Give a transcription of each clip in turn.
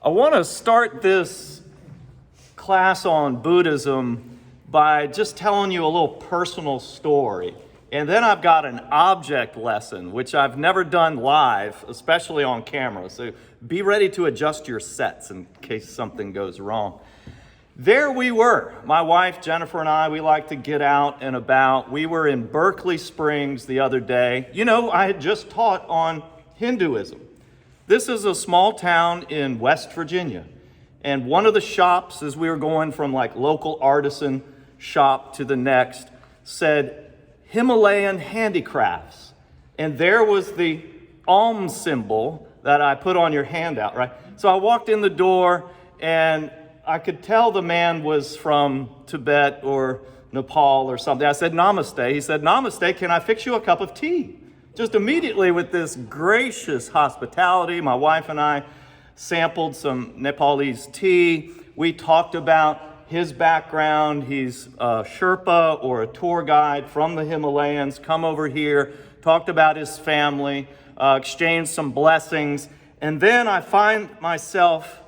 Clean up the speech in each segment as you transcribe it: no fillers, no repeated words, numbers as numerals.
I want to start this class on Buddhism by just telling you a little personal story. And then I've got an object lesson, which I've never done live, especially on camera. So be ready to adjust your sets in case something goes wrong. There we were. My wife, Jennifer, and I, we like to get out and about. We were in Berkeley Springs the other day. You know, I had just taught on Hinduism. This is a small town in West Virginia. And one of the shops, as we were going from like local artisan shop to the next, said Himalayan handicrafts. And there was the alms symbol that I put on your handout, right? So I walked in the door and I could tell the man was from Tibet or Nepal or something. I said, "Namaste." He said, "Namaste, can I fix you a cup of tea?" Just immediately with this gracious hospitality, my wife and I sampled some Nepalese tea. We talked about his background. He's a Sherpa or a tour guide from the Himalayas, come over here, talked about his family, exchanged some blessings. And then I find myself,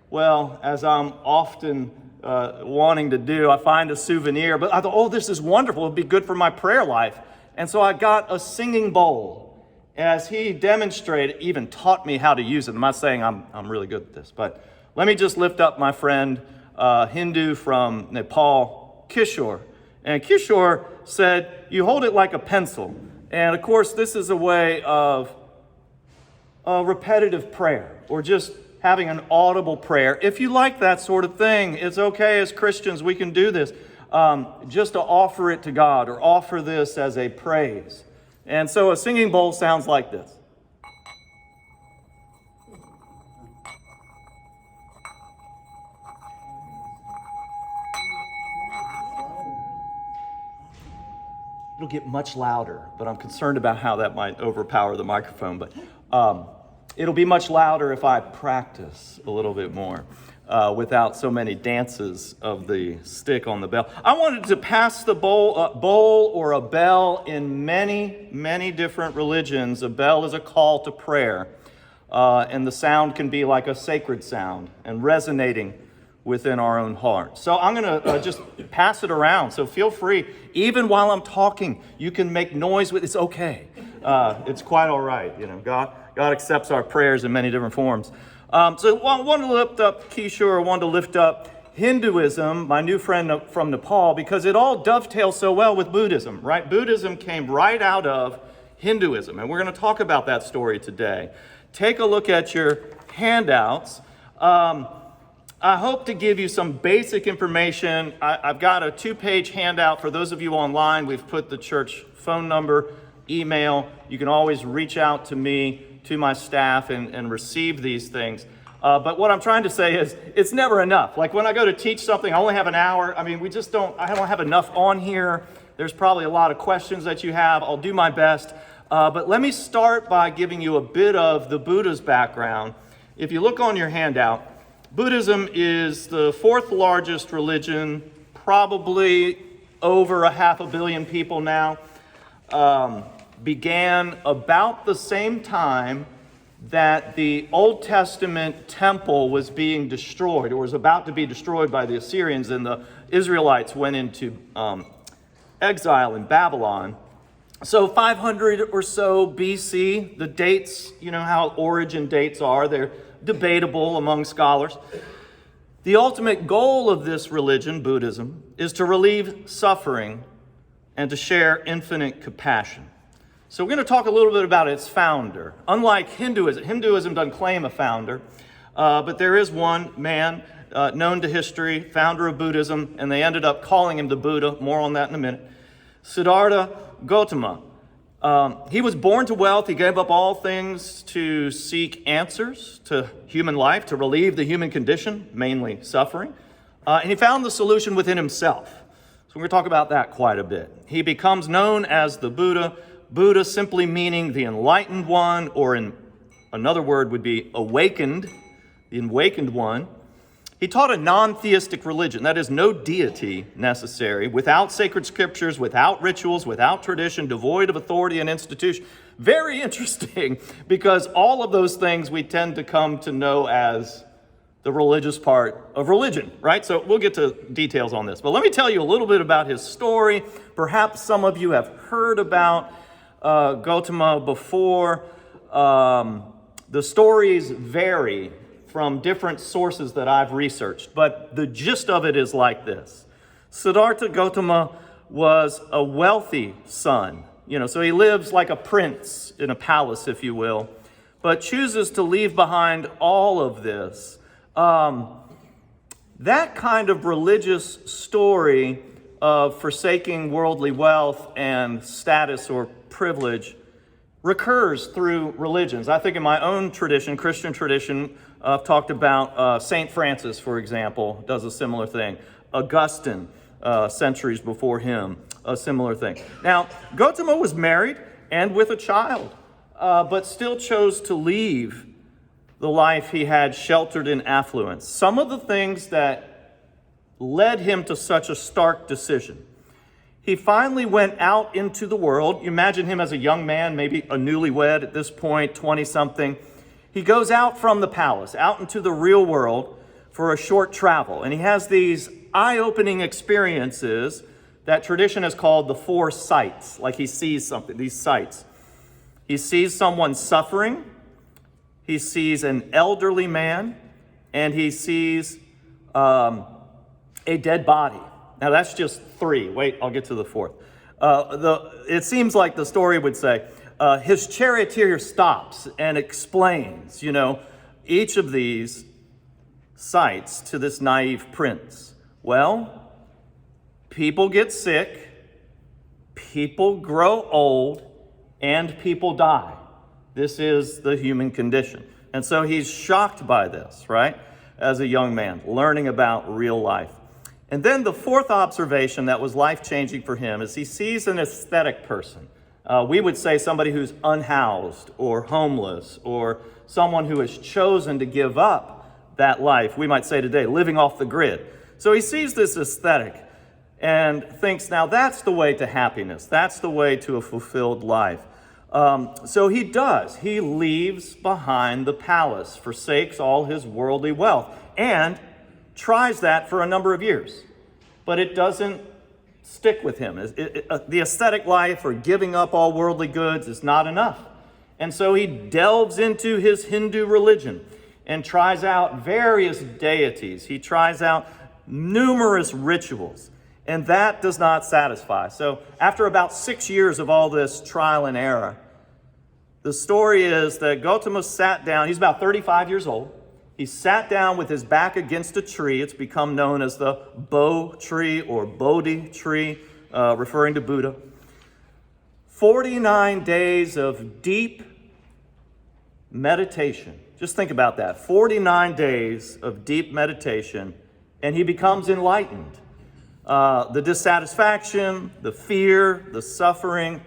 well, as I'm often wanting to do, I find a souvenir. But I thought, oh, this is wonderful. It'd be good for my prayer life. And so I got a singing bowl. As he demonstrated, even taught me how to use it. I'm not saying I'm really good at this, but let me just lift up my friend, Hindu from Nepal, Kishore. And Kishore said, you hold it like a pencil. And of course, this is a way of repetitive prayer, or just having an audible prayer. If you like that sort of thing, it's okay as Christians, we can do this. Just to offer it to God, or offer this as a praise. And so a singing bowl sounds like this. It'll get much louder, but I'm concerned about how that might overpower the microphone. But it'll be much louder if I practice a little bit more. Without so many dances of the stick on the bell. I wanted to pass the bowl or a bell in many, many different religions. A bell is a call to prayer, and the sound can be like a sacred sound and resonating within our own heart. So I'm going to just pass it around. So feel free, even while I'm talking, you can make noise with it. It's okay. It's quite all right. You know, God accepts our prayers in many different forms. So I wanted to lift up Kishore, I wanted to lift up Hinduism, my new friend from Nepal, because it all dovetails so well with Buddhism, right? Buddhism came right out of Hinduism, and we're going to talk about that story today. Take a look at your handouts. I hope to give you some basic information. I've got a 2-page handout for those of you online. We've put the church phone number, email. You can always reach out to me, to my staff, and receive these things. But what I'm trying to say is it's never enough. Like when I go to teach something, I only have an hour. I mean, I don't have enough on here. There's probably a lot of questions that you have. I'll do my best. But let me start by giving you a bit of the Buddha's background. If you look on your handout, Buddhism is the 4th largest religion, probably over 500 million people now. Began about the same time that the Old Testament temple was being destroyed, or was about to be destroyed by the Assyrians, and the Israelites went into exile in Babylon. So 500 or so BC, the dates, you know how origin dates are, they're debatable among scholars. The ultimate goal of this religion, Buddhism, is to relieve suffering and to share infinite compassion. So we're going to talk a little bit about its founder. Unlike Hinduism doesn't claim a founder, but there is one man known to history, founder of Buddhism, and they ended up calling him the Buddha. More on that in a minute. Siddhartha Gautama. He was born to wealth. He gave up all things to seek answers to human life, to relieve the human condition, mainly suffering. And he found the solution within himself. So we're going to talk about that quite a bit. He becomes known as the Buddha. Buddha simply meaning the enlightened one, or in another word would be awakened, the awakened one. He taught a non-theistic religion, that is, no deity necessary, without sacred scriptures, without rituals, without tradition, devoid of authority and institution. Very interesting, because all of those things we tend to come to know as the religious part of religion, right? So we'll get to details on this. But let me tell you a little bit about his story. Perhaps some of you have heard about Gautama before. The stories vary from different sources that I've researched, but the gist of it is like this. Siddhartha Gautama was a wealthy son, so he lives like a prince in a palace, if you will, but chooses to leave behind all of this. That kind of religious story of forsaking worldly wealth and status or privilege recurs through religions. I think in my own tradition, Christian tradition, I've talked about St. Francis, for example, does a similar thing. Augustine, centuries before him, a similar thing. Now, Gautama was married and with a child, but still chose to leave the life he had sheltered in affluence. Some of the things that led him to such a stark decision. He finally went out into the world. You imagine him as a young man, maybe a newlywed at this point, 20-something. He goes out from the palace, out into the real world for a short travel. And he has these eye-opening experiences that tradition has called the four sights, like he sees something, these sights. He sees someone suffering, he sees an elderly man, and he sees a dead body. Now that's just three. Wait, I'll get to the fourth. It seems like the story would say, his charioteer stops and explains, each of these sights to this naive prince. Well, people get sick, people grow old, and people die. This is the human condition. And so he's shocked by this, right? As a young man, learning about real life. And then the fourth observation that was life-changing for him is he sees an aesthetic person. We would say somebody who's unhoused or homeless or someone who has chosen to give up that life. We might say today, living off the grid. So he sees this aesthetic and thinks, now that's the way to happiness. That's the way to a fulfilled life. So he does. He leaves behind the palace, forsakes all his worldly wealth, and tries that for a number of years. But it doesn't stick with him. The aesthetic life or giving up all worldly goods is not enough. And so he delves into his Hindu religion and tries out various deities. He tries out numerous rituals, and that does not satisfy. So after about 6 years of all this trial and error, the story is that Gautama sat down. He's about 35 years old. He sat down with his back against a tree. It's become known as the Bo tree or Bodhi tree, referring to Buddha. 49 days of deep meditation. Just think about that. 49 days of deep meditation, and he becomes enlightened. The dissatisfaction, the fear, the suffering,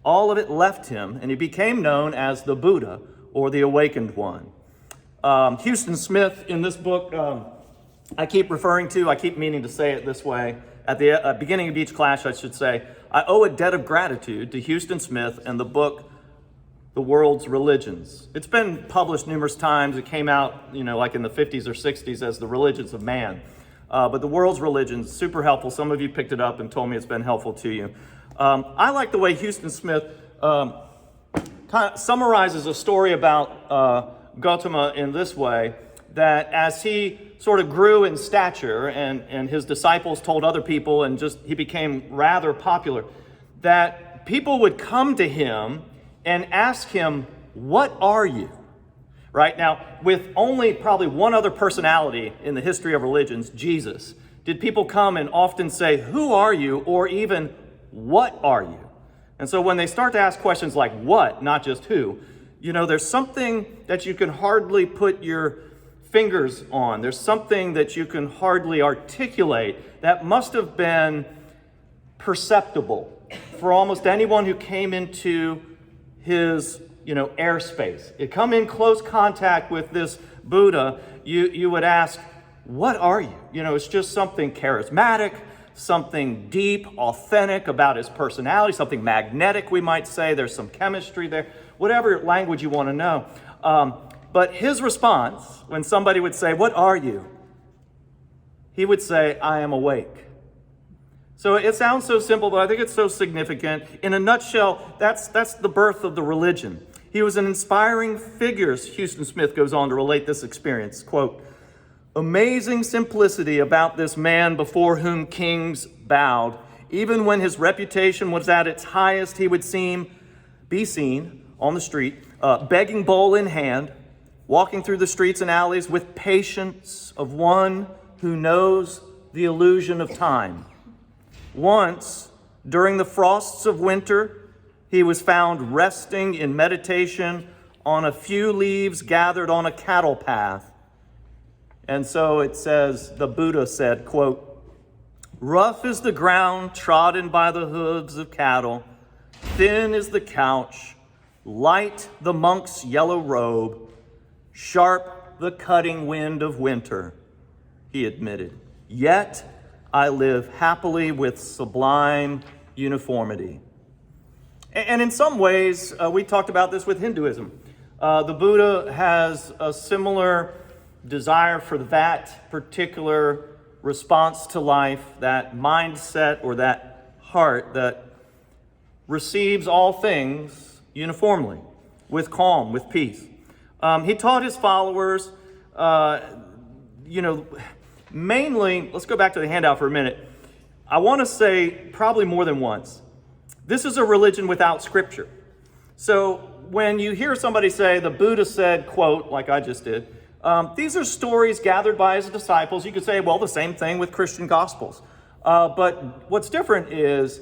all of it left him, and he became known as the Buddha or the Awakened One. Houston Smith, in this book, I keep meaning to say it this way. At the beginning of each class, I should say, I owe a debt of gratitude to Houston Smith and the book, The World's Religions. It's been published numerous times. It came out, like in the 50s or 60s as The Religions of Man. But The World's Religions, super helpful. Some of you picked it up and told me it's been helpful to you. I like the way Houston Smith kind of summarizes a story about Gautama in this way, that as he sort of grew in stature and his disciples told other people and he became rather popular, that people would come to him and ask him, "What are you?" Right? Now, with only probably one other personality in the history of religions, Jesus, did people come and often say, "Who are you?" or even, "What are you?" And so when they start to ask questions like what, not just who, there's something that you can hardly put your fingers on. There's something that you can hardly articulate that must have been perceptible for almost anyone who came into his, airspace. You come in close contact with this Buddha, you would ask, "What are you?" It's just something charismatic, something deep, authentic about his personality, something magnetic, we might say. There's some chemistry there, whatever language you want to know. But his response, when somebody would say, "What are you?" he would say, "I am awake." So it sounds so simple, but I think it's so significant. In a nutshell, that's the birth of the religion. He was an inspiring figure, Houston Smith goes on to relate this experience. Quote, "Amazing simplicity about this man before whom kings bowed. Even when his reputation was at its highest, he would be seen on the street, begging bowl in hand, walking through the streets and alleys with patience of one who knows the illusion of time. Once, during the frosts of winter, he was found resting in meditation on a few leaves gathered on a cattle path." And so it says, the Buddha said, quote, "Rough is the ground trodden by the hooves of cattle, thin is the couch, light the monk's yellow robe, sharp the cutting wind of winter," he admitted. "Yet I live happily with sublime uniformity." And in some ways, we talked about this with Hinduism. The Buddha has a similar desire for that particular response to life, that mindset or that heart that receives all things uniformly, with calm, with peace. He taught his followers, mainly, let's go back to the handout for a minute. I want to say probably more than once, this is a religion without scripture. So when you hear somebody say, the Buddha said, quote, like I just did, these are stories gathered by his disciples. You could say, well, the same thing with Christian Gospels. But what's different is,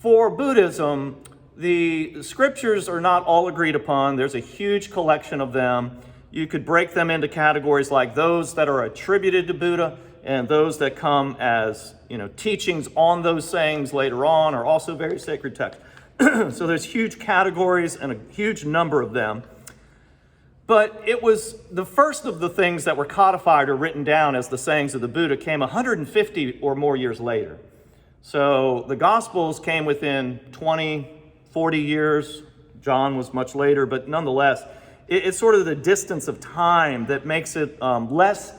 for Buddhism, the scriptures are not all agreed upon. There's a huge collection of them. You could break them into categories like those that are attributed to Buddha and those that come as, teachings on those sayings later on are also very sacred texts. So there's huge categories and a huge number of them. But it was the first of the things that were codified or written down as the sayings of the Buddha came 150 or more years later. So the Gospels came within 20, 40 years. John was much later, but nonetheless, it's sort of the distance of time that makes it less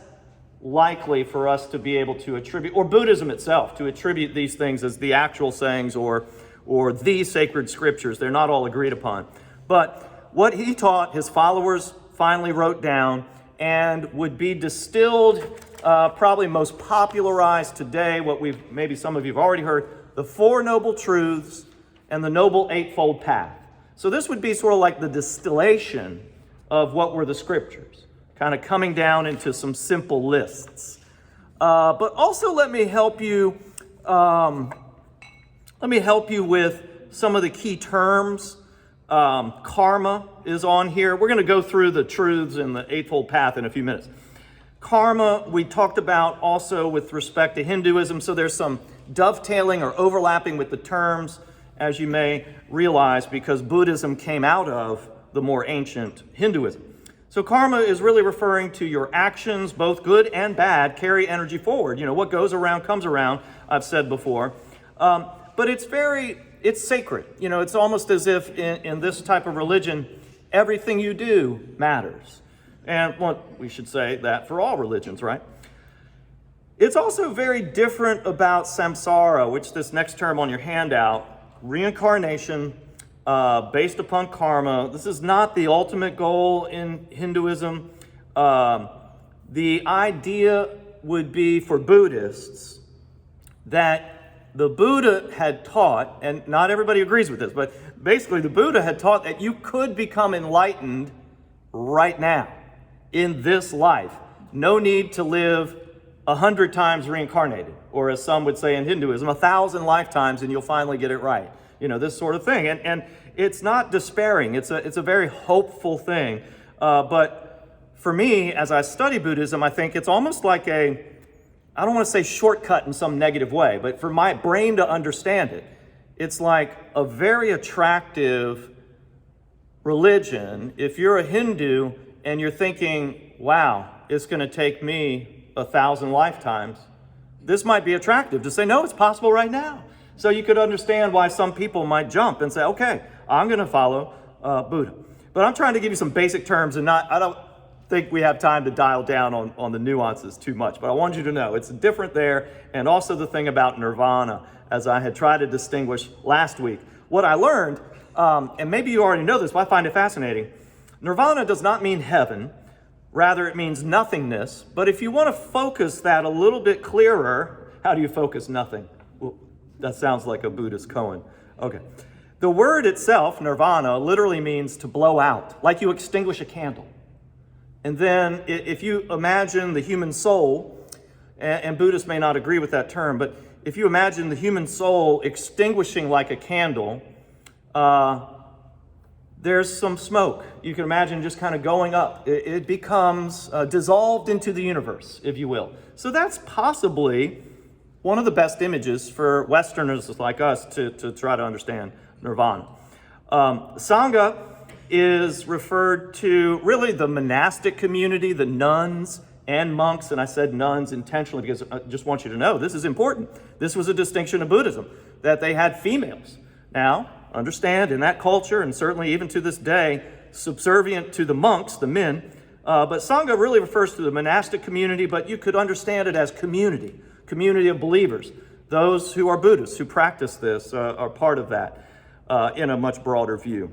likely for us to be able to attribute, or Buddhism itself, to attribute these things as the actual sayings or the sacred scriptures. They're not all agreed upon. But what he taught, his followers finally wrote down and would be distilled, probably most popularized today, what maybe some of you have already heard, the Four Noble Truths and the Noble Eightfold Path. So this would be sort of like the distillation of what were the scriptures, kind of coming down into some simple lists. But also let me help you with some of the key terms. Karma is on here. We're going to go through the truths in the Eightfold Path in a few minutes. Karma, we talked about also with respect to Hinduism, so there's some dovetailing or overlapping with the terms, as you may realize, because Buddhism came out of the more ancient Hinduism. So karma is really referring to your actions, both good and bad, carry energy forward. What goes around comes around, I've said before. But it's sacred. It's almost as if in this type of religion, everything you do matters. And we should say that for all religions, right? It's also very different about samsara, which this next term on your handout, reincarnation based upon karma. This is not the ultimate goal in Hinduism. The idea would be for Buddhists that the Buddha had taught, and not everybody agrees with this, but basically the Buddha had taught that you could become enlightened right now, in this life. No need to live 100 times reincarnated, or as some would say in Hinduism, 1,000 lifetimes and you'll finally get it right. This sort of thing. And it's not despairing. It's a very hopeful thing. But for me, as I study Buddhism, I think it's almost like I don't want to say shortcut in some negative way, but for my brain to understand it, it's like a very attractive religion. If you're a Hindu and you're thinking, wow, it's going to take me 1,000 lifetimes, this might be attractive to say, no, it's possible right now. So you could understand why some people might jump and say, okay, I'm going to follow Buddha. But I'm trying to give you some basic terms and I think we have time to dial down on the nuances too much, but I want you to know it's different there, and also the thing about nirvana, as I had tried to distinguish last week. What I learned, and maybe you already know this, but I find it fascinating, nirvana does not mean heaven, rather it means nothingness, but if you want to focus that a little bit clearer, how do you focus nothing? Well, that sounds like a Buddhist koan. Okay. The word itself, nirvana, literally means to blow out, like you extinguish a candle. And then if you imagine the human soul, and Buddhists may not agree with that term, but if you imagine the human soul extinguishing like a candle, there's some smoke. You can imagine just kind of going up. It becomes dissolved into the universe, if you will. So that's possibly one of the best images for Westerners like us to try to understand nirvana. Sangha is referred to really the monastic community, the nuns and monks, and I said nuns intentionally because I just want you to know this is important. This was a distinction of Buddhism, that they had females. Now, understand in that culture, and certainly even to this day, subservient to the monks, the men, but Sangha really refers to the monastic community, but you could understand it as community of believers. Those who are Buddhists, who practice this, are part of that in a much broader view.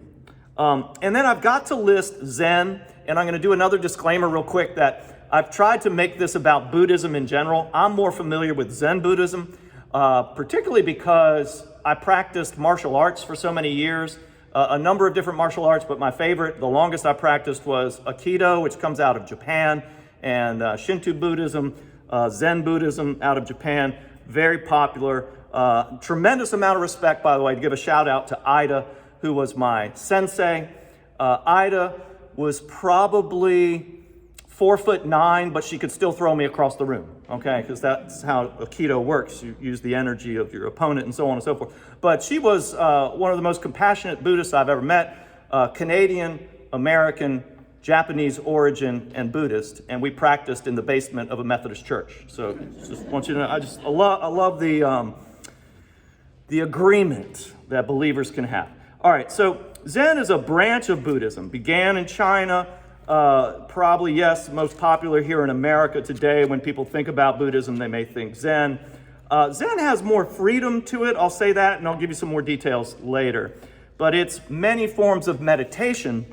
And then I've got to list Zen, and I'm going to do another disclaimer real quick that I've tried to make this about Buddhism in general. I'm more familiar with Zen Buddhism, particularly because I practiced martial arts for so many years, a number of different martial arts, but my favorite, the longest I practiced was Aikido, which comes out of Japan, and Shinto Buddhism, Zen Buddhism out of Japan, very popular. Tremendous amount of respect, by the way, to give a shout out to Ida, who was my sensei. Ida was probably 4'9", but she could still throw me across the room, okay? Because that's how Aikido works. You use the energy of your opponent and so on and so forth. But she was one of the most compassionate Buddhists I've ever met, Canadian, American, Japanese origin, and Buddhist, and we practiced in the basement of a Methodist church. So just want you to know, I love the agreement that believers can have. All right, so Zen is a branch of Buddhism. Began in China, probably, yes, most popular here in America today. When people think about Buddhism, they may think Zen. Zen has more freedom to it, I'll say that, and I'll give you some more details later. But it's many forms of meditation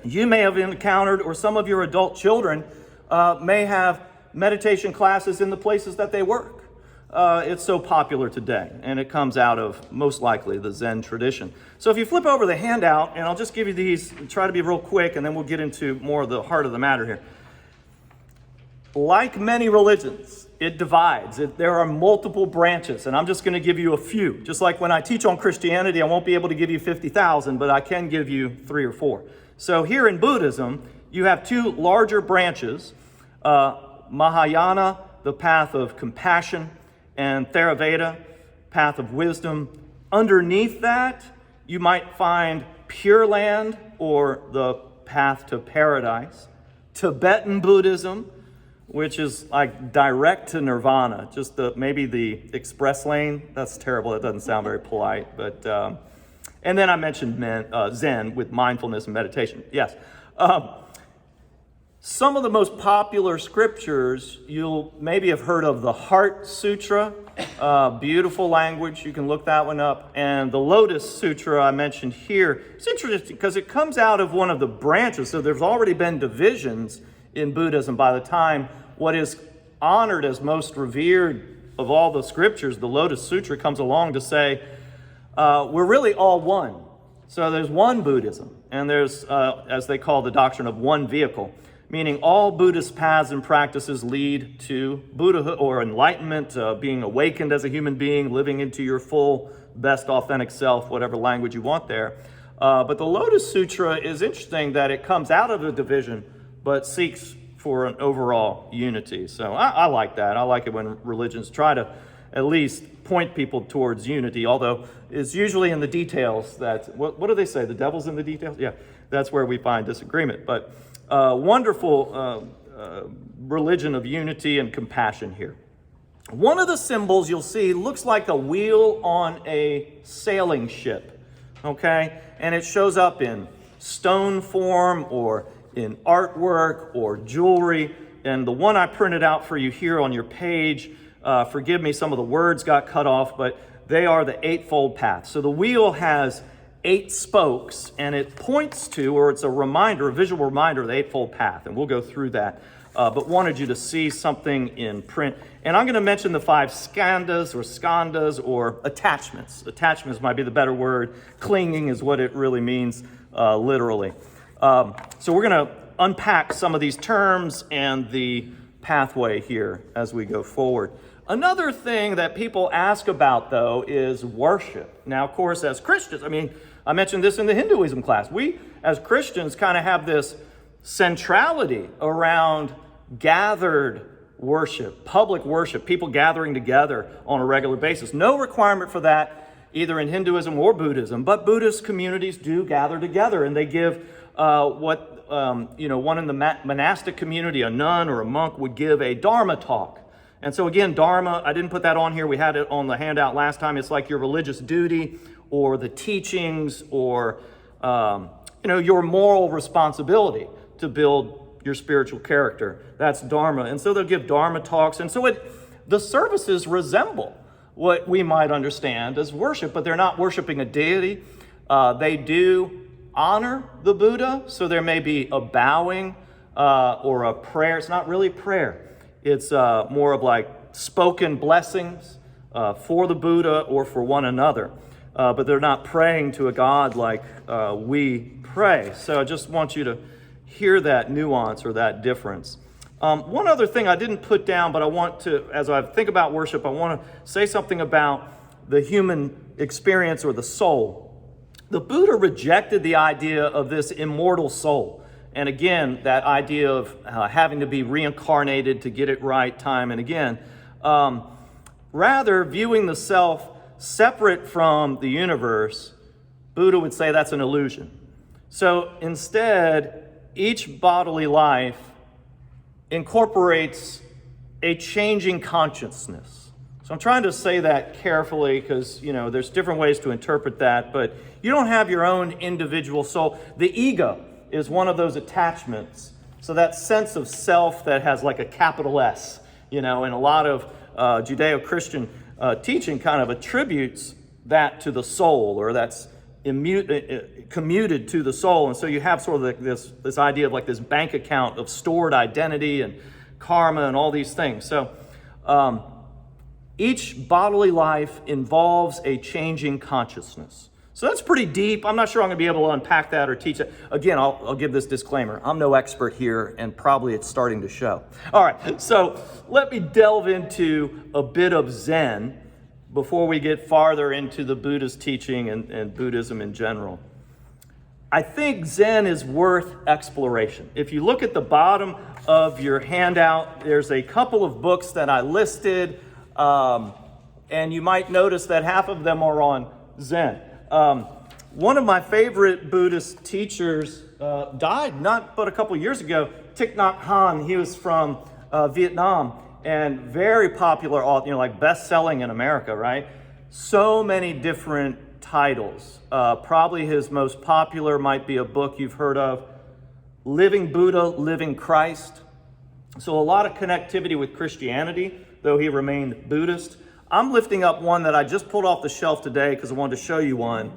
you may have encountered, or some of your adult children may have meditation classes in the places that they work. It's so popular today, and it comes out of, most likely, the Zen tradition. So if you flip over the handout, and I'll just give you these, try to be real quick, and then we'll get into more of the heart of the matter here. Like many religions, it divides. There are multiple branches, and I'm just going to give you a few. Just like when I teach on Christianity, I won't be able to give you 50,000, but I can give you 3 or 4. So here in Buddhism, you have 2 larger branches, Mahayana, the path of compassion, and Theravada, path of wisdom. Underneath that, you might find Pure Land, or the path to paradise, Tibetan Buddhism, which is like direct to nirvana, just maybe the express lane. That's terrible, that doesn't sound very polite, but, and then I mentioned Zen with mindfulness and meditation. Yes. Some of the most popular scriptures, you'll maybe have heard of the Heart Sutra, beautiful language, you can look that one up, and the Lotus Sutra I mentioned here. It's interesting because it comes out of one of the branches, so there's already been divisions in Buddhism. By the time what is honored as most revered of all the scriptures, the Lotus Sutra, comes along to say, we're really all one. So there's one Buddhism, and there's, as they call the doctrine of one vehicle, meaning all Buddhist paths and practices lead to Buddhahood or enlightenment, being awakened as a human being, living into your full, best authentic self, whatever language you want there. But the Lotus Sutra is interesting that it comes out of a division, but seeks for an overall unity. So I like that. I like it when religions try to at least point people towards unity, although it's usually in the details that, what do they say? The devil's in the details? Yeah, that's where we find disagreement. But wonderful religion of unity and compassion here. One of the symbols you'll see looks like a wheel on a sailing ship, okay? And it shows up in stone form or in artwork or jewelry. And the one I printed out for you here on your page, forgive me, some of the words got cut off, but they are the Eightfold Path. So the wheel has 8 spokes, and it points to, or it's a reminder, a visual reminder of the Eightfold Path. And we'll go through that. But wanted you to see something in print. And I'm going to mention the 5 skandhas or attachments. Attachments might be the better word. Clinging is what it really means literally. So we're going to unpack some of these terms and the pathway here as we go forward. Another thing that people ask about, though, is worship. Now, of course, as Christians, I mentioned this in the Hinduism class. We, as Christians, kind of have this centrality around gathered worship, public worship, people gathering together on a regular basis. No requirement for that either in Hinduism or Buddhism, but Buddhist communities do gather together, and they give one in the monastic community, a nun or a monk, would give a Dharma talk. And so again, Dharma, I didn't put that on here. We had it on the handout last time. It's like your religious duty or the teachings or, your moral responsibility to build your spiritual character. That's Dharma. And so they'll give Dharma talks. And so the services resemble what we might understand as worship, but they're not worshiping a deity. They do honor the Buddha. So there may be a bowing or a prayer. It's not really prayer. It's more of like spoken blessings for the Buddha or for one another. But they're not praying to a God like we pray. So I just want you to hear that nuance or that difference. One other thing I didn't put down, but I want to, as I think about worship, I want to say something about the human experience or the soul. The Buddha rejected the idea of this immortal soul. And again, that idea of having to be reincarnated to get it right time and again. Rather, viewing the self separate from the universe, Buddha would say that's an illusion. So instead, each bodily life incorporates a changing consciousness. So I'm trying to say that carefully because, there's different ways to interpret that, but you don't have your own individual soul. The ego is one of those attachments. So that sense of self that has like a capital S, and a lot of Judeo-Christian teaching kind of attributes that to the soul, or that's commuted to the soul. And so you have sort of this idea of like this bank account of stored identity and karma and all these things. So each bodily life involves a changing consciousness. So that's pretty deep. I'm not sure I'm going to be able to unpack that or teach it. Again, I'll give this disclaimer. I'm no expert here, and probably it's starting to show. All right, so let me delve into a bit of Zen before we get farther into the Buddhist teaching and Buddhism in general. I think Zen is worth exploration. If you look at the bottom of your handout, there's a couple of books that I listed, and you might notice that half of them are on Zen. One of my favorite Buddhist teachers died not but a couple years ago, Thich Nhat Hanh. He was from Vietnam and very popular author, like best-selling in America, right? So many different titles. Probably his most popular might be a book you've heard of, Living Buddha, Living Christ. So a lot of connectivity with Christianity, though he remained Buddhist. I'm lifting up one that I just pulled off the shelf today because I wanted to show you one.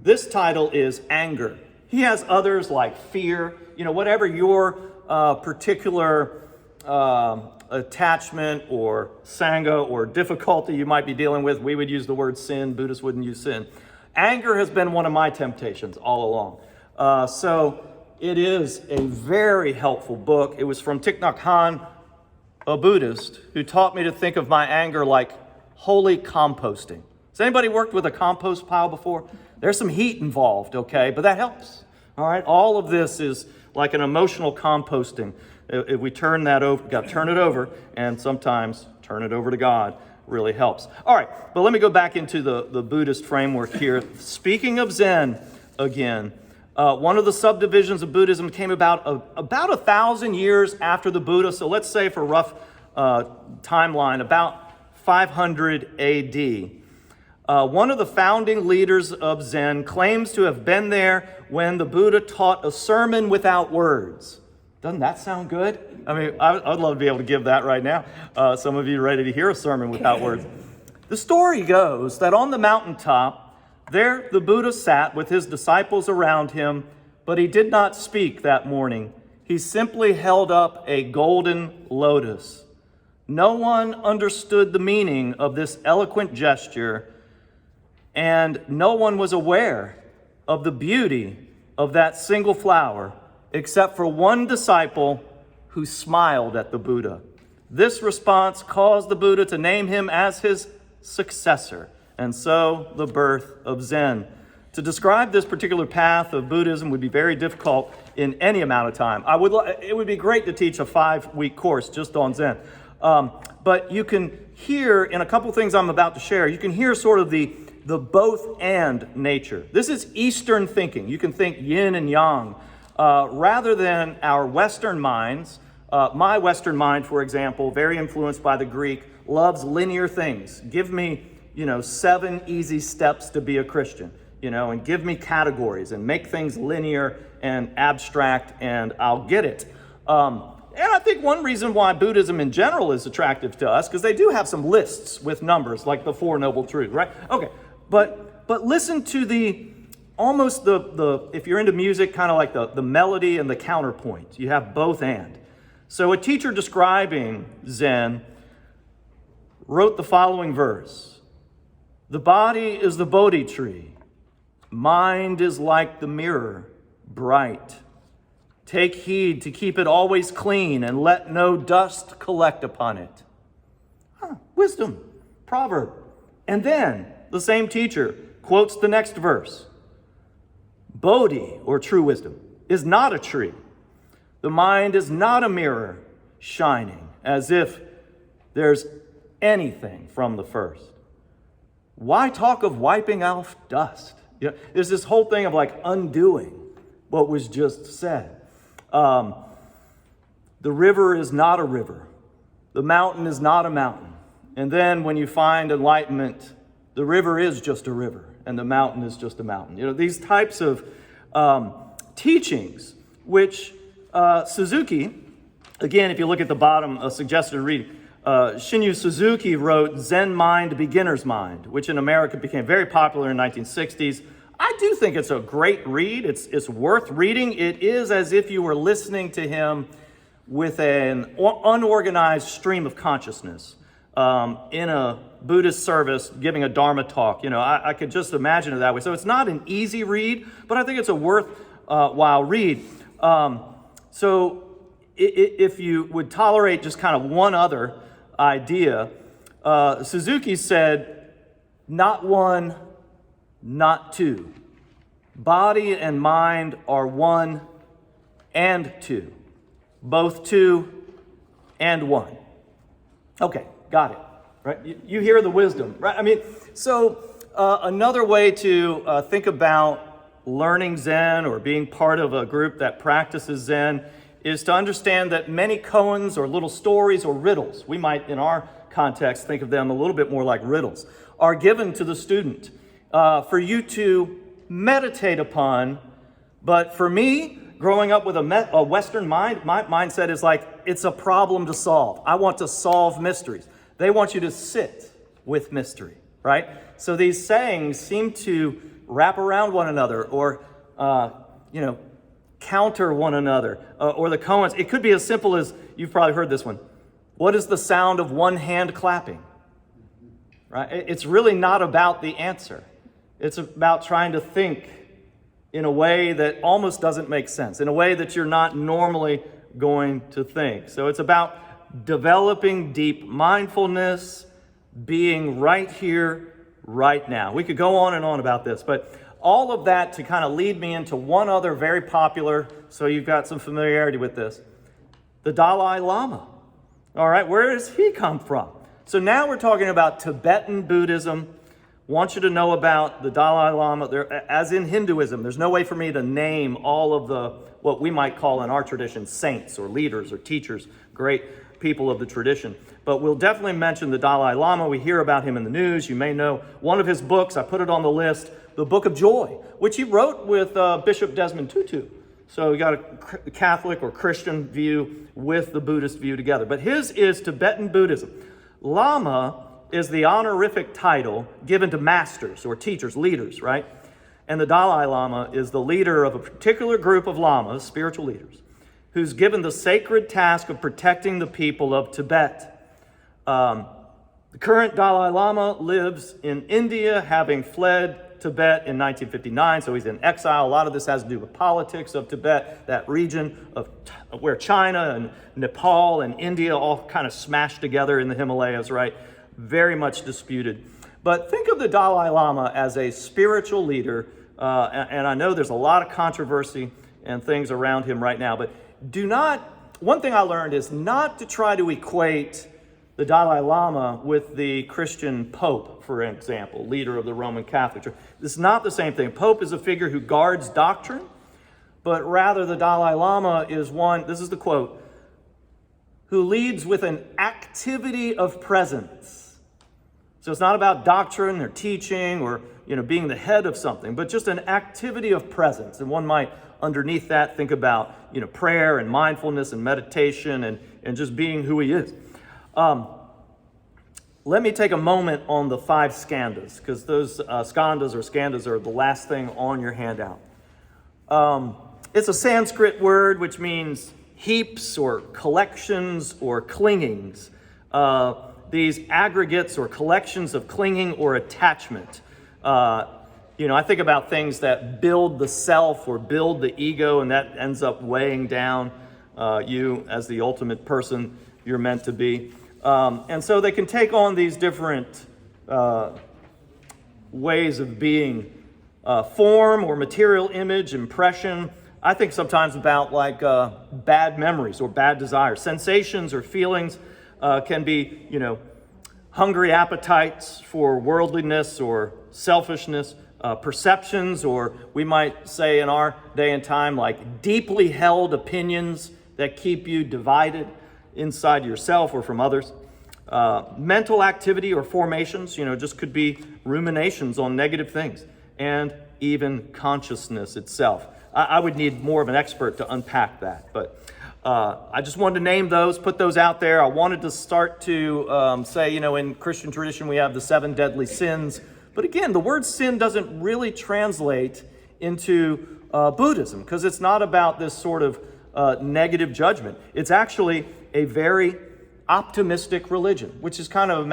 This title is Anger. He has others like Fear, whatever your particular attachment or sangha or difficulty you might be dealing with. We would use the word sin. Buddhists wouldn't use sin. Anger has been one of my temptations all along. So it is a very helpful book. It was from Thich Nhat Hanh, a Buddhist, who taught me to think of my anger like holy composting. Has anybody worked with a compost pile before? There's some heat involved, okay, but that helps. All right, all of this is like an emotional composting. If we turn that over, got to turn it over, and sometimes turn it over to God really helps. All right, but let me go back into the Buddhist framework here. Speaking of Zen again, one of the subdivisions of Buddhism came about 1,000 years after the Buddha. So let's say for rough timeline, about 500 AD. One of the founding leaders of Zen claims to have been there when the Buddha taught a sermon without words. Doesn't that sound good? I mean, I'd love to be able to give that right now. Some of you are ready to hear a sermon without words. The story goes that on the mountaintop, there the Buddha sat with his disciples around him, but he did not speak that morning. He simply held up a golden lotus. No one understood the meaning of this eloquent gesture, and no one was aware of the beauty of that single flower, except for one disciple who smiled at the Buddha. This response caused the Buddha to name him as his successor, and so the birth of Zen. To describe this particular path of Buddhism would be very difficult in any amount of time. It would be great to teach a 5-week course just on Zen. But you can hear in a couple things I'm about to share, you can hear sort of the both and nature. This is Eastern thinking. You can think yin and yang. Rather than our Western minds, my Western mind, for example, very influenced by the Greek, loves linear things. Give me, 7 easy steps to be a Christian, and give me categories and make things linear and abstract and I'll get it. And I think one reason why Buddhism in general is attractive to us, because they do have some lists with numbers, like the Four Noble Truths, right? Okay, but listen to almost the if you're into music, kind of like the melody and the counterpoint. You have both and. So a teacher describing Zen wrote the following verse. The body is the Bodhi tree. Mind is like the mirror, bright. Take heed to keep it always clean and let no dust collect upon it. Wisdom, proverb. And then the same teacher quotes the next verse. Bodhi, or true wisdom, is not a tree. The mind is not a mirror shining as if there's anything from the first. Why talk of wiping off dust? There's this whole thing of like undoing what was just said. The river is not a river. The mountain is not a mountain. And then when you find enlightenment, the river is just a river and the mountain is just a mountain. These types of teachings, which Suzuki, again, if you look at the bottom, a suggested reading, Shinyu Suzuki wrote Zen Mind, Beginner's Mind, which in America became very popular in the 1960s. I do think it's a great read. It's worth reading. It is as if you were listening to him with an unorganized stream of consciousness in a Buddhist service giving a Dharma talk. I could just imagine it that way. So it's not an easy read, but I think it's a worthwhile read. So if you would tolerate just kind of one other idea, Suzuki said, not one, not two. Body and mind are one and two. Both two and one. Okay, got it. Right? You hear the wisdom, right? I mean, so another way to think about learning Zen or being part of a group that practices Zen is to understand that many koans or little stories or riddles, we might in our context think of them a little bit more like riddles, are given to the student for you to meditate upon. But for me, growing up with a Western mind, my mindset is like, it's a problem to solve. I want to solve mysteries. They want you to sit with mystery, right? So these sayings seem to wrap around one another or, counter one another. Or the koans, it could be as simple as, you've probably heard this one. What is the sound of one hand clapping? Right? It's really not about the answer. It's about trying to think in a way that almost doesn't make sense, in a way that you're not normally going to think. So it's about developing deep mindfulness, being right here, right now. We could go on and on about this, but all of that to kind of lead me into one other very popular, so you've got some familiarity with this, the Dalai Lama. All right, where does he come from? So now we're talking about Tibetan Buddhism. Want you to know about the Dalai Lama. As in Hinduism, there's no way for me to name all of the, what we might call in our tradition, saints or leaders or teachers, great people of the tradition. But we'll definitely mention the Dalai Lama. We hear about him in the news. You may know one of his books, I put it on the list, the Book of Joy, which he wrote with Bishop Desmond Tutu. So we got a Catholic or Christian view with the Buddhist view together. But his is Tibetan Buddhism. Lama is the honorific title given to masters or teachers, leaders, right? And the Dalai Lama is the leader of a particular group of lamas, spiritual leaders, who's given the sacred task of protecting the people of Tibet. The current Dalai Lama lives in India, having fled Tibet in 1959, so he's in exile. A lot of this has to do with politics of Tibet, that region of where China and Nepal and India all kind of smashed together in the Himalayas, right? Very much disputed. But think of the Dalai Lama as a spiritual leader, and I know there's a lot of controversy and things around him right now, but one thing I learned is not to try to equate the Dalai Lama with the Christian Pope, for example, leader of the Roman Catholic Church. It's not the same thing. Pope is a figure who guards doctrine, but rather the Dalai Lama is one, this is the quote, who leads with an activity of presence. So it's not about doctrine or teaching or being the head of something, but just an activity of presence. And one might, underneath that, think about prayer and mindfulness and meditation and just being who he is. Let me take a moment on the 5 skandhas, because those skandhas are the last thing on your handout. It's a Sanskrit word which means heaps or collections or clingings. These aggregates or collections of clinging or attachment. I think about things that build the self or build the ego, and that ends up weighing down you as the ultimate person you're meant to be. And so they can take on these different ways of being, form or material image, impression. I think sometimes about like bad memories or bad desires. Sensations or feelings can be, hungry appetites for worldliness or selfishness, perceptions, or we might say in our day and time, like deeply held opinions that keep you divided inside yourself or from others. Mental activity or formations, just could be ruminations on negative things, and even consciousness itself. I would need more of an expert to unpack that, but I just wanted to name those, put those out there. I wanted to start to say, in Christian tradition we have the 7 deadly sins, but again, the word sin doesn't really translate into Buddhism, because it's not about this sort of negative judgment. It's actually a very optimistic religion, which is kind of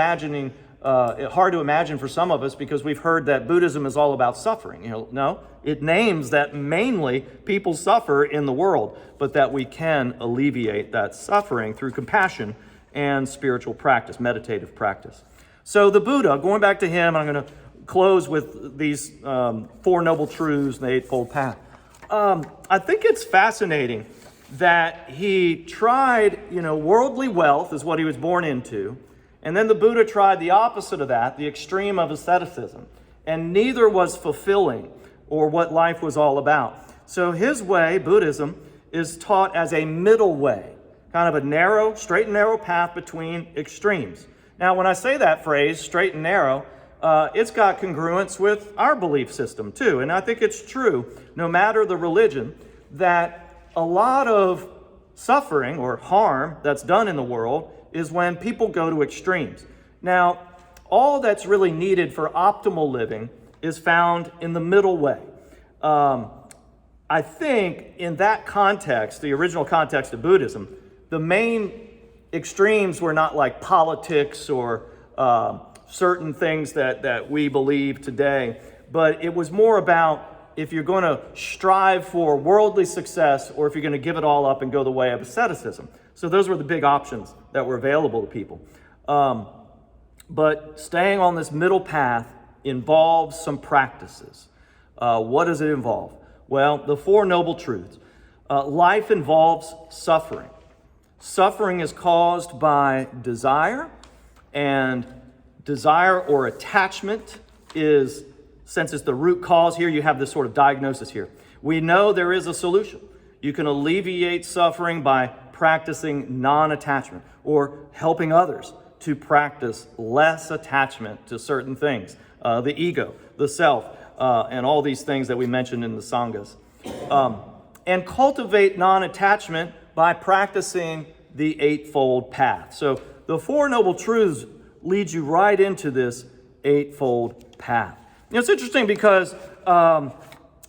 hard to imagine for some of us, because we've heard that Buddhism is all about suffering. No, it names that mainly people suffer in the world, but that we can alleviate that suffering through compassion and spiritual practice, meditative practice. So the Buddha, going back to him, I'm going to close with these 4 noble truths in the Eightfold Path. I think it's fascinating that he tried, worldly wealth is what he was born into, and then the Buddha tried the opposite of that, the extreme of asceticism, and neither was fulfilling or what life was all about. So his way, Buddhism, is taught as a middle way, kind of a straight and narrow path between extremes. Now, when I say that phrase, straight and narrow, it's got congruence with our belief system too. And I think it's true, no matter the religion, that a lot of suffering or harm that's done in the world is when people go to extremes. Now, all that's really needed for optimal living is found in the middle way. I think in that context, the original context of Buddhism, the main extremes were not like politics or certain things that we believe today, but it was more about if you're going to strive for worldly success or if you're going to give it all up and go the way of asceticism. So those were the big options that were available to people. But staying on this middle path involves some practices. What does it involve? Well, the 4 noble truths. Life involves suffering. Suffering is caused by desire, and desire or attachment is, since it's the root cause here, you have this sort of diagnosis here. We know there is a solution. You can alleviate suffering by practicing non-attachment, or helping others to practice less attachment to certain things, the ego, the self, and all these things that we mentioned in the Sanghas. And cultivate non-attachment by practicing the Eightfold Path. So the Four Noble Truths lead you right into this Eightfold Path. It's interesting because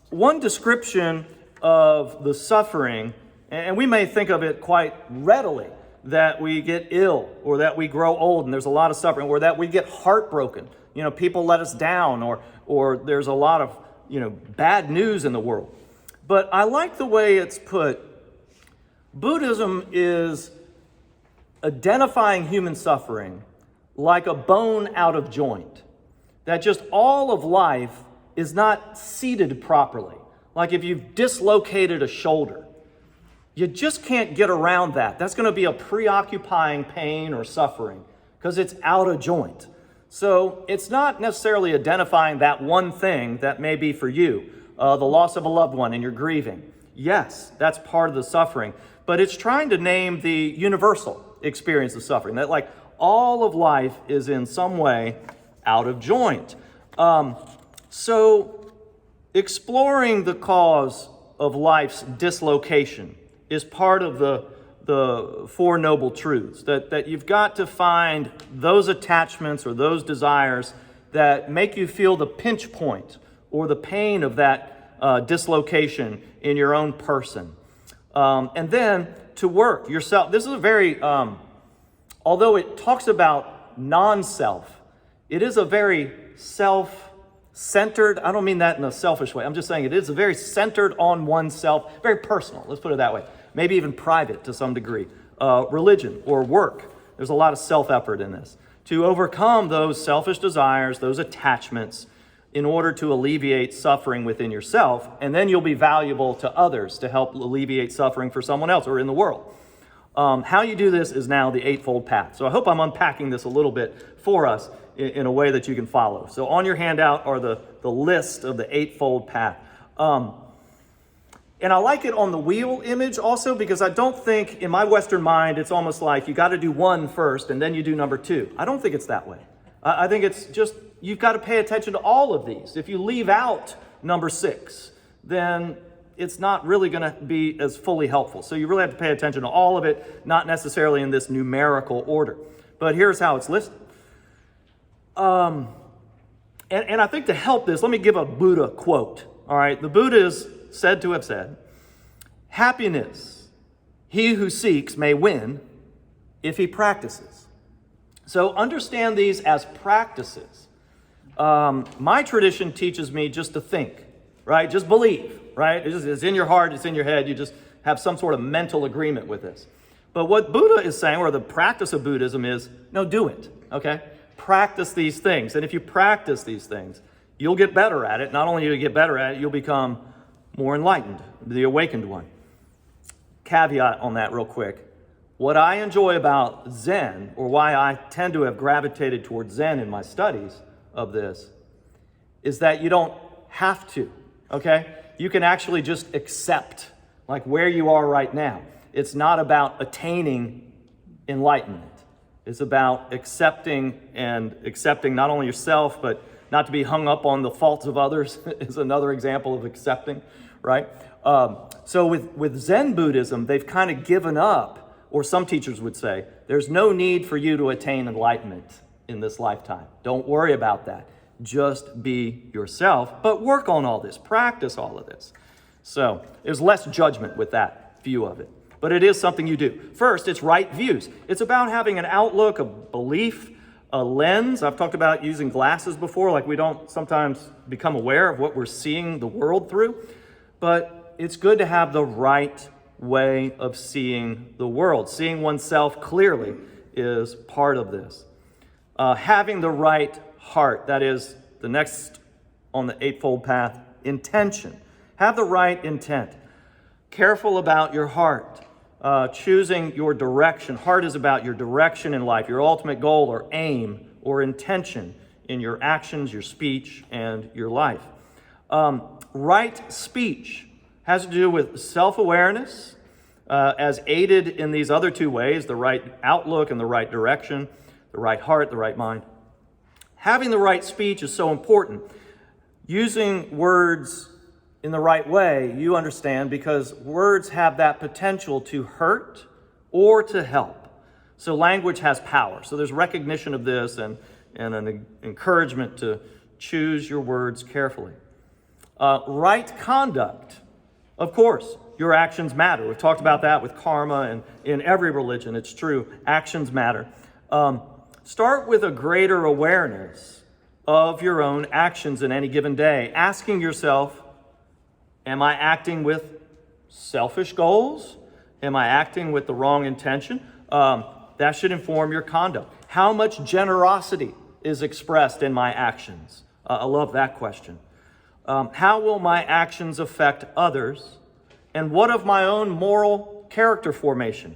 one description of the suffering, and we may think of it quite readily, that we get ill or that we grow old and there's a lot of suffering, or that we get heartbroken. People let us down, or there's a lot of, bad news in the world. But I like the way it's put. Buddhism is identifying human suffering like a bone out of joint. That just all of life is not seated properly. Like if you've dislocated a shoulder, you just can't get around that. That's going to be a preoccupying pain or suffering because it's out of joint. So it's not necessarily identifying that one thing that may be for you, the loss of a loved one and you're grieving. Yes, that's part of the suffering, but it's trying to name the universal experience of suffering, that like all of life is in some way out of joint. So exploring the cause of life's dislocation is part of the Four Noble Truths, that you've got to find those attachments or those desires that make you feel the pinch point or the pain of that dislocation in your own person. And then to work yourself. This is a very, although it talks about non-self, it is a very self-centered, I don't mean that in a selfish way, I'm just saying it is a very centered on oneself, very personal, let's put it that way. Maybe even private to some degree. Religion or work, there's a lot of self-effort in this. To overcome those selfish desires, those attachments, in order to alleviate suffering within yourself, and then you'll be valuable to others to help alleviate suffering for someone else or in the world. How you do this is now the Eightfold Path. So I hope I'm unpacking this a little bit for us in a way that you can follow. So on your handout are the list of the Eightfold Path. And I like it on the wheel image also because I don't think, in my Western mind, it's almost like you got to do one first and then you do number two. I don't think it's that way. I think it's just, you've got to pay attention to all of these. If you leave out number 6, then it's not really going to be as fully helpful. So you really have to pay attention to all of it, not necessarily in this numerical order. But here's how it's listed. And I think to help this, let me give a Buddha quote. All right, the Buddha is said to have said, "Happiness, he who seeks may win if he practices." So understand these as practices. My tradition teaches me just to think, right? Just believe, right? It's in your heart, it's in your head. You just have some sort of mental agreement with this. But what Buddha is saying, or the practice of Buddhism is, no, do it, okay? Practice these things. And if you practice these things, you'll get better at it. Not only will you get better at it, you'll become more enlightened, the awakened one. Caveat on that real quick. What I enjoy about Zen, or why I tend to have gravitated towards Zen in my studies of this, is that you don't have to, okay? You can actually just accept, like where you are right now. It's not about attaining enlightenment. It's about accepting not only yourself, but not to be hung up on the faults of others is another example of accepting, right? So with Zen Buddhism, they've kind of given up, or some teachers would say, there's no need for you to attain enlightenment in this lifetime. Don't worry about that. Just be yourself, but work on all this, practice all of this. So there's less judgment with that view of it, but it is something you do. First, it's right views. It's about having an outlook, a belief, a lens. I've talked about using glasses before, like we don't sometimes become aware of what we're seeing the world through, but it's good to have the right way of seeing the world. Seeing oneself clearly is part of this. Having the right heart, that is the next on the Eightfold Path, intention. Have the right intent. Careful about your heart. Choosing your direction. Heart is about your direction in life, your ultimate goal or aim or intention in your actions, your speech, and your life. Right speech has to do with self-awareness, as aided in these other two ways, the right outlook and the right direction, the right heart, the right mind. Having the right speech is so important. Using words in the right way, you understand, because words have that potential to hurt or to help. So language has power. So there's recognition of this and an encouragement to choose your words carefully. Right conduct. Of course, your actions matter. We've talked about that with karma, and in every religion, it's true. Actions matter. Start with a greater awareness of your own actions in any given day, asking yourself, am I acting with selfish goals? Am I acting with the wrong intention? That should inform your conduct. How much generosity is expressed in my actions? I love that question. How will my actions affect others? And what of my own moral character formation?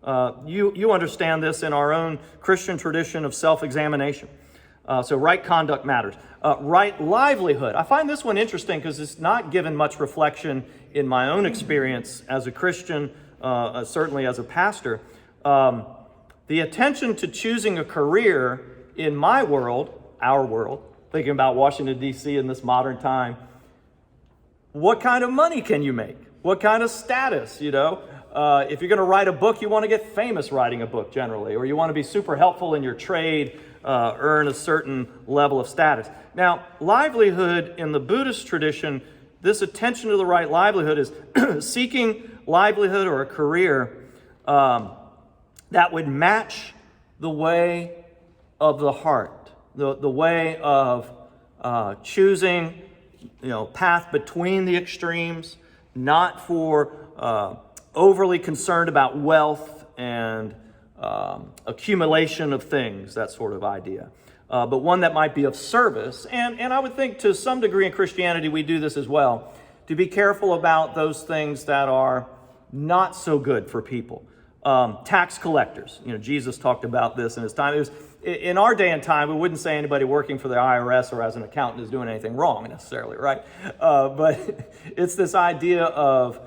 You understand this in our own Christian tradition of self-examination. So right conduct matters. Right livelihood. I find this one interesting because it's not given much reflection in my own experience as a Christian, certainly as a pastor. The attention to choosing a career in my world, our world, thinking about Washington, D.C. in this modern time, what kind of money can you make? What kind of status, If you're going to write a book, you want to get famous writing a book generally, or you want to be super helpful in your trade, earn a certain level of status. Now, livelihood in the Buddhist tradition, this attention to the right livelihood is seeking livelihood or a career that would match the way of the heart, the way of choosing, path between the extremes, not for overly concerned about wealth and accumulation of things, that sort of idea. But one that might be of service. And I would think to some degree in Christianity we do this as well, to be careful about those things that are not so good for people. Tax collectors. Jesus talked about this in his time. It was, in our day and time, we wouldn't say anybody working for the IRS or as an accountant is doing anything wrong necessarily, right? But it's this idea of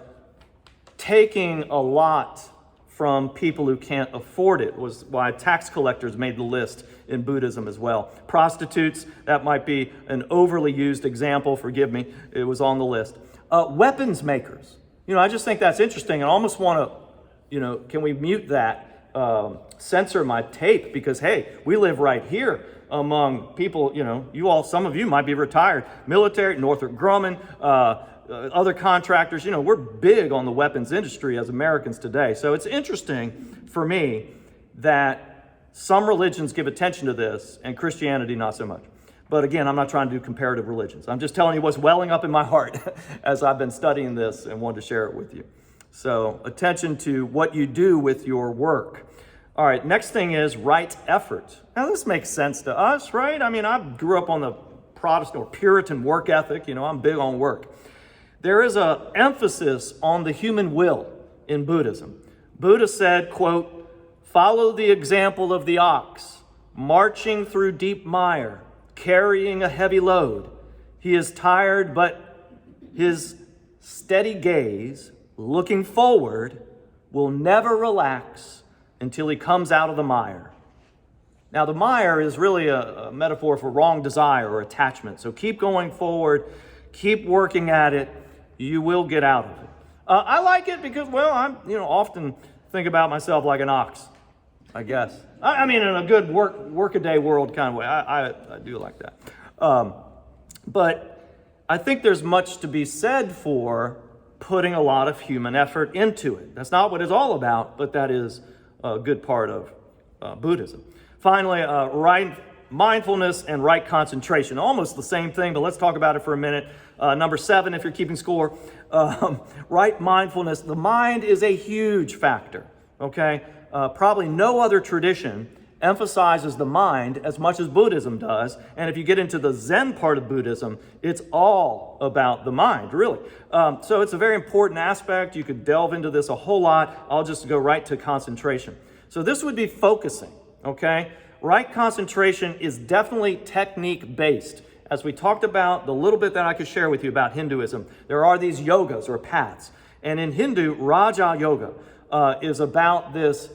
taking a lot from people who can't afford it, was why tax collectors made the list in Buddhism as well. Prostitutes, that might be an overly used example, forgive me, it was on the list. Weapons makers. I just think that's interesting, and I almost want to, can we mute that, censor my tape, because hey, we live right here among people, some of you might be retired, military, Northrop Grumman, other contractors, we're big on the weapons industry as Americans today. So it's interesting for me that some religions give attention to this and Christianity not so much. But again, I'm not trying to do comparative religions. I'm just telling you what's welling up in my heart as I've been studying this and wanted to share it with you. So attention to what you do with your work. All right, next thing is right effort. Now this makes sense to us, right? I mean, I grew up on the Protestant or Puritan work ethic. I'm big on work. There is an emphasis on the human will in Buddhism. Buddha said, quote, "Follow the example of the ox, marching through deep mire, carrying a heavy load. He is tired, but his steady gaze, looking forward, will never relax until he comes out of the mire." Now, the mire is really a metaphor for wrong desire or attachment. So keep going forward, keep working at it. You will get out of it. I like it because, I'm, often think about myself like an ox, I guess. I mean, in a good work-a-day world kind of way. I do like that. But I think there's much to be said for putting a lot of human effort into it. That's not what it's all about, but that is a good part of Buddhism. Finally, right mindfulness and right concentration. Almost the same thing, but let's talk about it for a minute. Number 7, if you're keeping score, right mindfulness. The mind is a huge factor, okay? Probably no other tradition emphasizes the mind as much as Buddhism does. And if you get into the Zen part of Buddhism, it's all about the mind, really. So it's a very important aspect. You could delve into this a whole lot. I'll just go right to concentration. So this would be focusing, okay? Right concentration is definitely technique-based. As we talked about, the little bit that I could share with you about Hinduism, there are these yogas or paths. And in Hindu, Raja Yoga is about this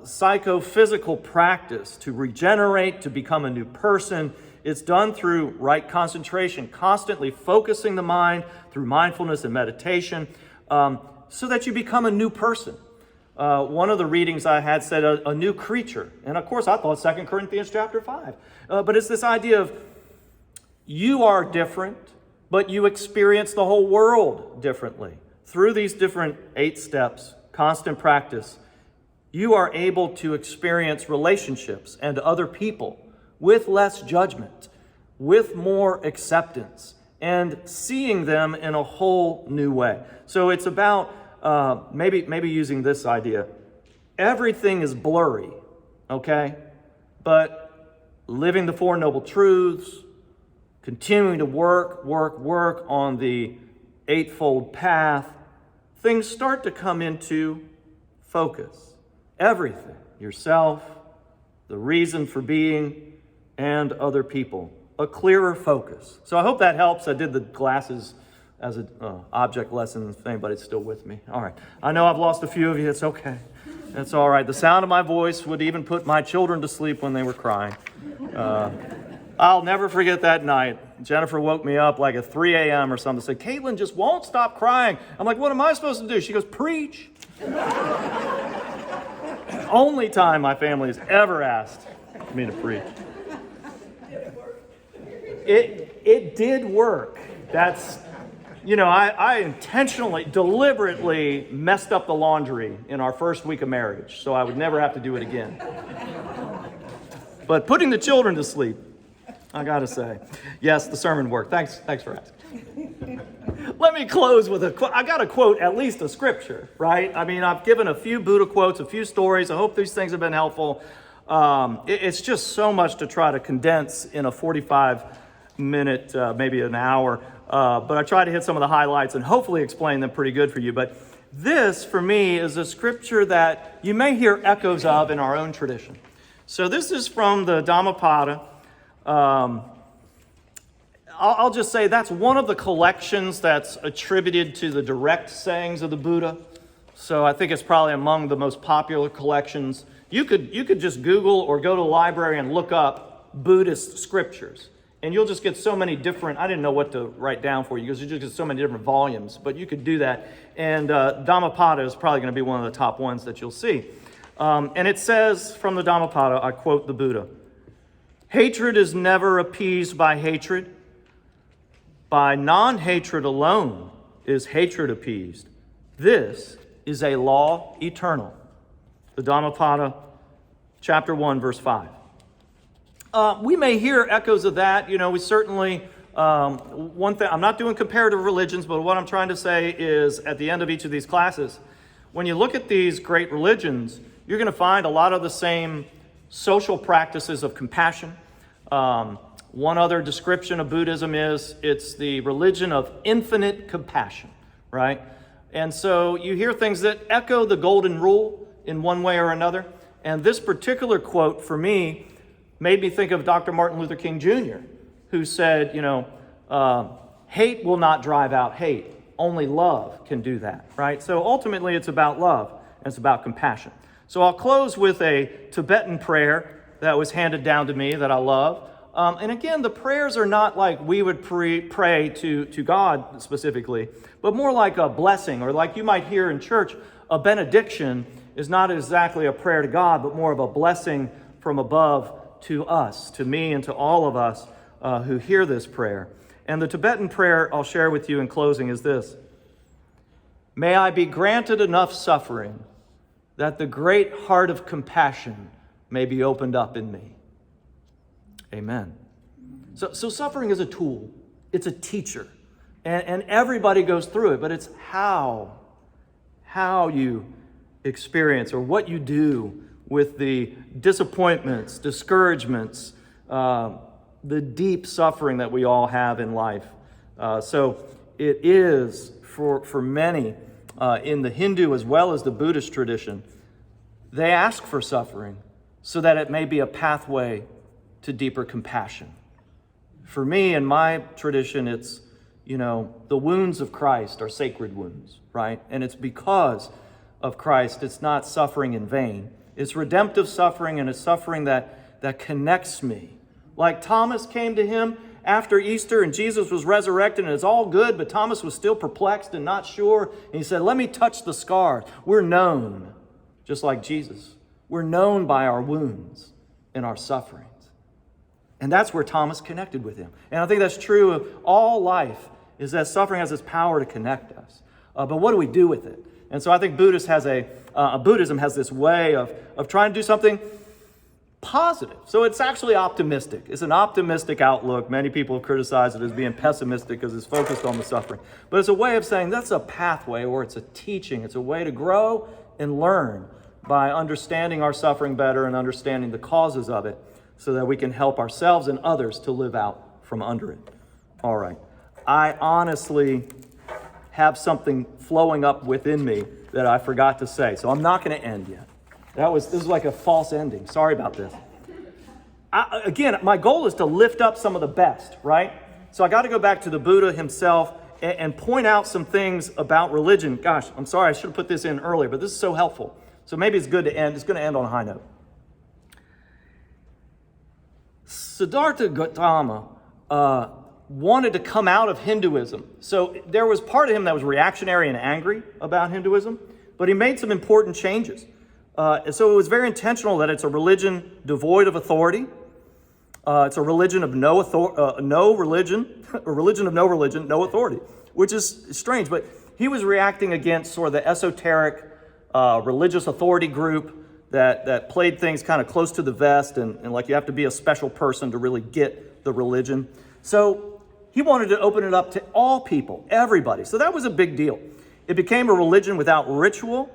psychophysical practice to regenerate, to become a new person. It's done through right concentration, constantly focusing the mind through mindfulness and meditation, so that you become a new person. One of the readings I had said a new creature. And of course, I thought 2 Corinthians chapter 5. But it's this idea of you are different, but you experience the whole world differently. Through these different 8 steps, constant practice, you are able to experience relationships and other people with less judgment, with more acceptance, and seeing them in a whole new way. So it's about maybe using this idea. Everything is blurry, okay? But living the Four Noble Truths, continuing to work on the Eightfold Path, things start to come into focus. Everything, yourself, the reason for being, and other people. A clearer focus. So I hope that helps. I did the glasses as an object lesson, if anybody's still with me. All right. I know I've lost a few of you. It's okay. It's all right. The sound of my voice would even put my children to sleep when they were crying. I'll never forget that night. Jennifer woke me up like at 3 a.m. or something. Said, Caitlin just won't stop crying. I'm like, what am I supposed to do? She goes, preach. Only time my family has ever asked me to preach. It did work. That's, I intentionally, deliberately messed up the laundry in our first week of marriage, so I would never have to do it again. But putting the children to sleep, I gotta say, yes, the sermon worked. Thanks for asking. Let me close with I gotta quote at least a scripture, right? I mean, I've given a few Buddha quotes, a few stories. I hope these things have been helpful. It's just so much to try to condense in a 45-minute, maybe an hour. But I try to hit some of the highlights and hopefully explain them pretty good for you. But this, for me, is a scripture that you may hear echoes of in our own tradition. So this is from the Dhammapada. I'll just say that's one of the collections that's attributed to the direct sayings of the Buddha. So I think it's probably among the most popular collections. You could just Google or go to a library and look up Buddhist scriptures. And you'll just get so many different, I didn't know what to write down for you because you just get so many different volumes, but you could do that. And Dhammapada is probably going to be one of the top ones that you'll see. And it says from the Dhammapada, I quote the Buddha, hatred is never appeased by hatred. By non-hatred alone is hatred appeased. This is a law eternal. The Dhammapada, chapter 1, verse 5. We may hear echoes of that. We certainly, one thing, I'm not doing comparative religions, but what I'm trying to say is at the end of each of these classes, when you look at these great religions, you're going to find a lot of the same social practices of compassion. One other description of Buddhism is it's the religion of infinite compassion, right? And so you hear things that echo the golden rule in one way or another. And this particular quote for me made me think of Dr. Martin Luther King Jr., who said, hate will not drive out hate. Only love can do that, right? So ultimately it's about love and it's about compassion. So I'll close with a Tibetan prayer that was handed down to me that I love. And again, the prayers are not like we would pray to God specifically, but more like a blessing, or like you might hear in church, a benediction is not exactly a prayer to God, but more of a blessing from above to us, to me and to all of us who hear this prayer. And the Tibetan prayer I'll share with you in closing is this. May I be granted enough suffering that the great heart of compassion may be opened up in me. Amen. So suffering is a tool. It's a teacher. And everybody goes through it, but it's how you experience or what you do with the disappointments, discouragements, the deep suffering that we all have in life. So it is for many in the Hindu as well as the Buddhist tradition, they ask for suffering so that it may be a pathway to deeper compassion. For me, in my tradition, it's, the wounds of Christ are sacred wounds. right? And it's because of Christ. It's not suffering in vain. It's redemptive suffering, and it's suffering that connects me. Like Thomas came to him after Easter and Jesus was resurrected and it's all good, but Thomas was still perplexed and not sure. And he said, let me touch the scars. We're known, just like Jesus. We're known by our wounds and our sufferings. And that's where Thomas connected with him. And I think that's true of all life, is that suffering has this power to connect us. But what do we do with it? And so I think Buddhism has this way of trying to do something positive. So it's actually optimistic. It's an optimistic outlook. Many people have criticized it as being pessimistic because it's focused on the suffering. But it's a way of saying that's a pathway, or it's a teaching. It's a way to grow and learn by understanding our suffering better and understanding the causes of it so that we can help ourselves and others to live out from under it. All right. I honestly have something flowing up within me that I forgot to say, so I'm not going to end yet. This is like a false ending. Sorry about this. Again, my goal is to lift up some of the best, right? So I got to go back to the Buddha himself and point out some things about religion. Gosh, I'm sorry, I should have put this in earlier, but this is so helpful. So maybe it's good to end. It's going to end on a high note. Siddhartha Gautama wanted to come out of Hinduism. So there was part of him that was reactionary and angry about Hinduism, but he made some important changes. So it was very intentional that it's a religion devoid of authority. It's a religion of no religion, no authority, which is strange. But he was reacting against sort of the esoteric religious authority group that played things kind of close to the vest and like you have to be a special person to really get the religion. So he wanted to open it up to all people, everybody. So that was a big deal. It became a religion without ritual.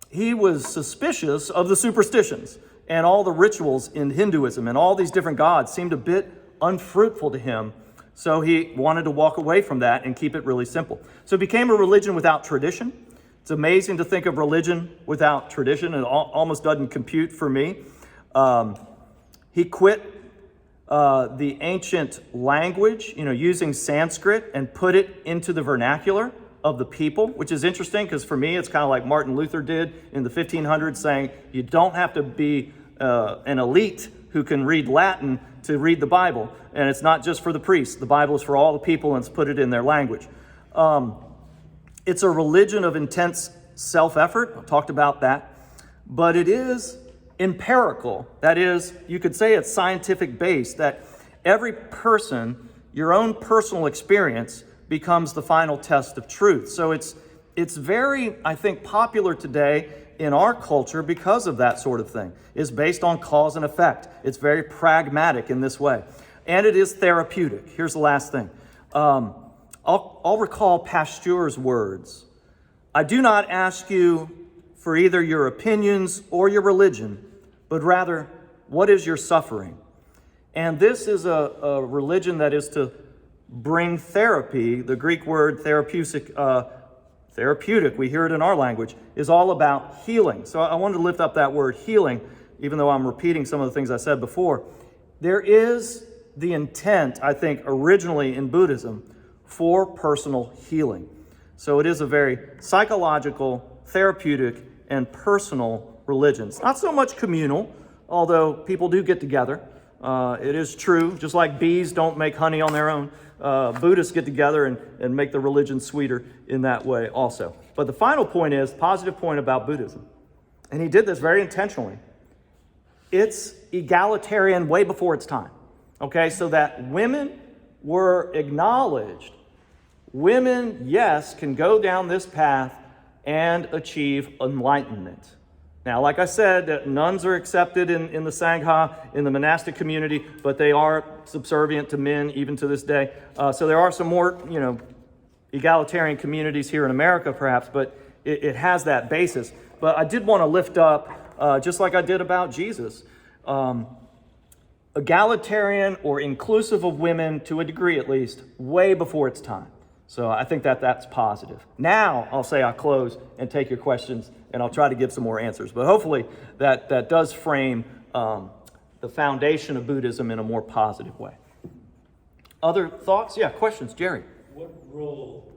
He was suspicious of the superstitions and all the rituals in Hinduism, and all these different gods seemed a bit unfruitful to him. So he wanted to walk away from that and keep it really simple. So it became a religion without tradition. It's amazing to think of religion without tradition. It almost doesn't compute for me. He quit the ancient language, using Sanskrit, and put it into the vernacular of the people, which is interesting because for me, it's kind of like Martin Luther did in the 1500s, saying you don't have to be an elite who can read Latin to read the Bible. And it's not just for the priests. The Bible is for all the people, and it's put it in their language. It's a religion of intense self-effort. I talked about that. But it is empirical. That is, you could say it's scientific based, that every person, your own personal experience, becomes the final test of truth. So it's very, I think, popular today in our culture because of that sort of thing. It's based on cause and effect. It's very pragmatic in this way. And it is therapeutic. Here's the last thing. I'll recall Pasteur's words. I do not ask you for either your opinions or your religion, but rather, what is your suffering? And this is a religion that is to bring therapy. The Greek word therapeutic, we hear it in our language, is all about healing. So I wanted to lift up that word healing, even though I'm repeating some of the things I said before. There is the intent, I think, originally in Buddhism for personal healing. So it is a very psychological, therapeutic, and personal religion. It's not so much communal, although people do get together. It is true, just like bees don't make honey on their own. Buddhists get together and make the religion sweeter in that way also. But the final point is, positive point about Buddhism, and he did this very intentionally. It's egalitarian way before its time. Okay, so that women were acknowledged. Women, yes, can go down this path and achieve enlightenment. Now, like I said, nuns are accepted in the Sangha, in the monastic community, but they are subservient to men even to this day. So there are some more, egalitarian communities here in America, perhaps, but it has that basis. But I did want to lift up, just like I did about Jesus, egalitarian or inclusive of women to a degree at least, way before its time. So I think that's positive. Now I'll close and take your questions, and I'll try to give some more answers. But hopefully that does frame the foundation of Buddhism in a more positive way. Other thoughts? Yeah, questions, Jerry. What role